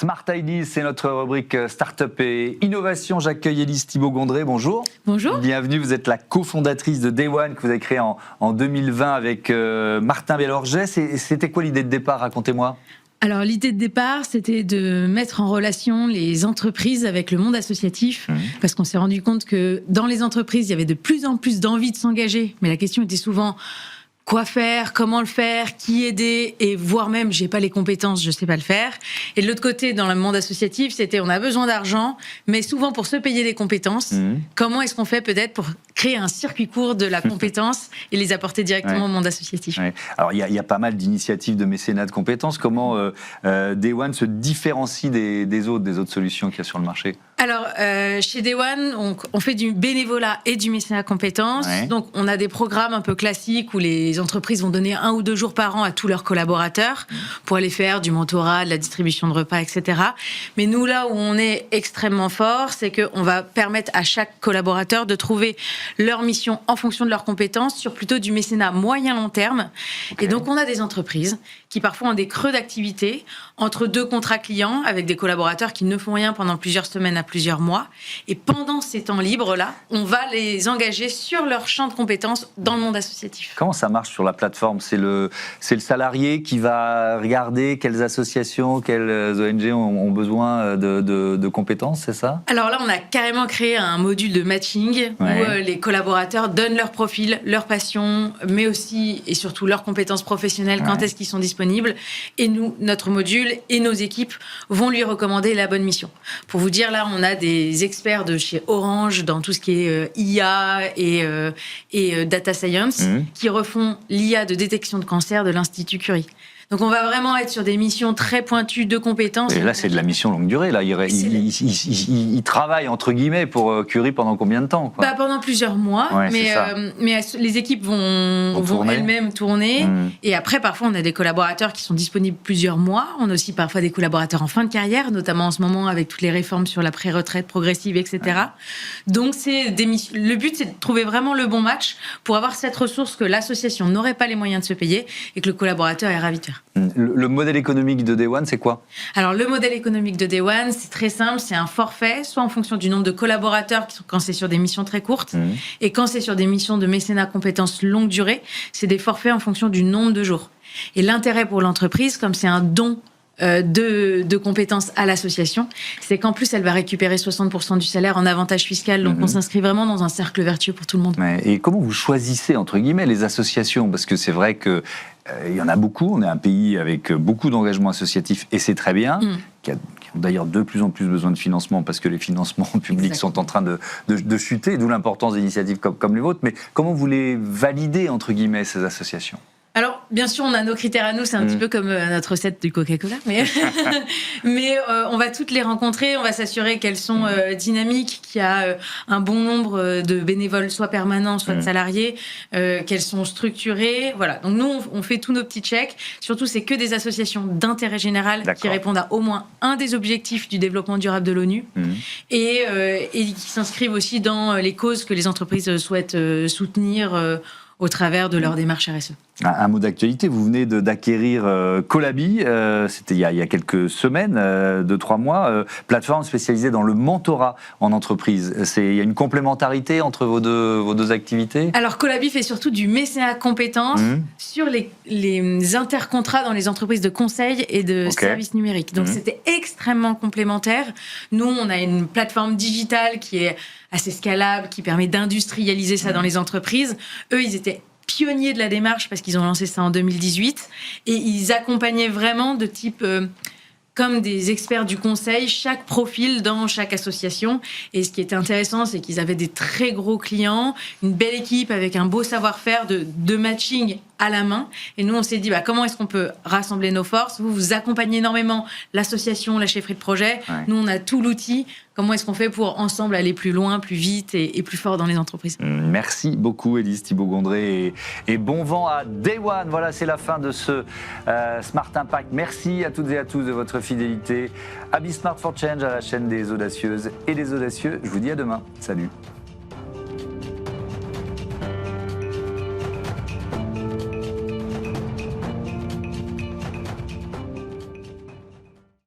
Smart Ideas, c'est notre rubrique Startup et Innovation. J'accueille Élise Thibault-Gondré, bonjour. Bonjour. Bienvenue, vous êtes la cofondatrice de Day One que vous avez créé en 2020 avec Martin Bellorget. C'était quoi l'idée de départ, racontez-moi. Alors l'idée de départ, c'était de mettre en relation les entreprises avec le monde associatif, parce qu'on s'est rendu compte que dans les entreprises, il y avait de plus en plus d'envie de s'engager, mais la question était souvent quoi faire, comment le faire, qui aider, et voire même j'ai pas les compétences, je sais pas le faire. Et de l'autre côté, dans le monde associatif, c'était on a besoin d'argent, mais souvent pour se payer des compétences, comment est-ce qu'on fait peut-être pour créer un circuit court de la compétence et les apporter directement au monde associatif. Alors il y a pas mal d'initiatives de mécénat de compétences. Comment Day One se différencie des autres solutions qu'il y a sur le marché? Alors, chez Day One, on fait du bénévolat et du mécénat compétences. Donc, on a des programmes un peu classiques où les entreprises vont donner 1 ou 2 jours par an à tous leurs collaborateurs pour aller faire du mentorat, de la distribution de repas, etc. Mais nous, là où on est extrêmement fort, c'est qu'on va permettre à chaque collaborateur de trouver leur mission en fonction de leurs compétences sur plutôt du mécénat moyen-long terme. Et donc, on a des entreprises qui parfois ont des creux d'activité entre 2 contrats clients avec des collaborateurs qui ne font rien pendant plusieurs semaines à plusieurs mois. Et pendant ces temps libres-là, on va les engager sur leur champ de compétences dans le monde associatif. Comment ça marche sur la plateforme? C'est le salarié qui va regarder quelles associations, quelles ONG ont besoin de compétences, c'est ça? Alors là, on a carrément créé un module de matching où les collaborateurs donnent leur profil, leur passion, mais aussi et surtout leurs compétences professionnelles, quand est-ce qu'ils sont disponibles. Et nous, notre module et nos équipes vont lui recommander la bonne mission. Pour vous dire, là, on a des experts de chez Orange dans tout ce qui est IA et data science qui refont l'IA de détection de cancer de l'Institut Curie. Donc, on va vraiment être sur des missions très pointues de compétences. Et là, c'est de la mission longue durée. Là, il travaille, entre guillemets, pour Curie pendant combien de temps, quoi? Pendant plusieurs mois, mais les équipes vont elles-mêmes tourner. Et après, parfois, on a des collaborateurs qui sont disponibles plusieurs mois. On a aussi parfois des collaborateurs en fin de carrière, notamment en ce moment avec toutes les réformes sur la pré-retraite progressive, etc. Donc, le but, c'est de trouver vraiment le bon match pour avoir cette ressource que l'association n'aurait pas les moyens de se payer et que le collaborateur est ravi de faire. Le modèle économique de Day One, c'est quoi? Alors, le modèle économique de Day One, c'est très simple. C'est un forfait, soit en fonction du nombre de collaborateurs, quand c'est sur des missions très courtes, et quand c'est sur des missions de mécénat compétences longue durée, c'est des forfaits en fonction du nombre de jours. Et l'intérêt pour l'entreprise, comme c'est un don de compétences à l'association, c'est qu'en plus, elle va récupérer 60% du salaire en avantage fiscal. Donc, on s'inscrit vraiment dans un cercle vertueux pour tout le monde. Et comment vous choisissez, entre guillemets, les associations? Parce que c'est vrai que il y en a beaucoup. On est un pays avec beaucoup d'engagement associatif et c'est très bien. Qui ont d'ailleurs de plus en plus besoin de financement parce que les financements publics sont en train de chuter, d'où l'importance d'initiatives comme les vôtres. Mais comment vous les validez, entre guillemets, ces associations? Alors, bien sûr, on a nos critères à nous, c'est un petit peu comme notre recette du Coca-Cola, mais on va toutes les rencontrer, on va s'assurer qu'elles sont dynamiques, qu'il y a un bon nombre de bénévoles, soit permanents, soit de salariés, qu'elles sont structurées, voilà. Donc nous, on fait tous nos petits checks, surtout c'est que des associations d'intérêt général qui répondent à au moins un des objectifs du développement durable de l'ONU et qui s'inscrivent aussi dans les causes que les entreprises souhaitent soutenir au travers de leur démarche RSE. Un mot d'actualité, vous venez d'acquérir Colabi, c'était il y a quelques semaines, 2-3 mois, plateforme spécialisée dans le mentorat en entreprise. Il y a une complémentarité entre vos deux activités? Alors Colabi fait surtout du mécénat compétences sur les intercontrats dans les entreprises de conseil et de services numériques. Donc c'était extrêmement complémentaire. Nous, on a une plateforme digitale qui est assez scalable, qui permet d'industrialiser ça dans les entreprises. Eux, ils étaient pionniers de la démarche parce qu'ils ont lancé ça en 2018 et ils accompagnaient vraiment de type comme des experts du conseil, chaque profil dans chaque association. Et ce qui était intéressant, c'est qu'ils avaient des très gros clients, une belle équipe avec un beau savoir-faire de matching à la main. Et nous, on s'est dit, comment est-ce qu'on peut rassembler nos forces? Vous accompagnez énormément l'association, la chefferie de projet. Nous, on a tout l'outil. Comment est-ce qu'on fait pour ensemble aller plus loin, plus vite et plus fort dans les entreprises? Merci beaucoup, Élise Thibault-Gondré. Et bon vent à Day One. Voilà, c'est la fin de ce Smart Impact. Merci à toutes et à tous de votre fidélité. Be Smart for Change à la chaîne des audacieuses et des audacieux. Je vous dis à demain. Salut.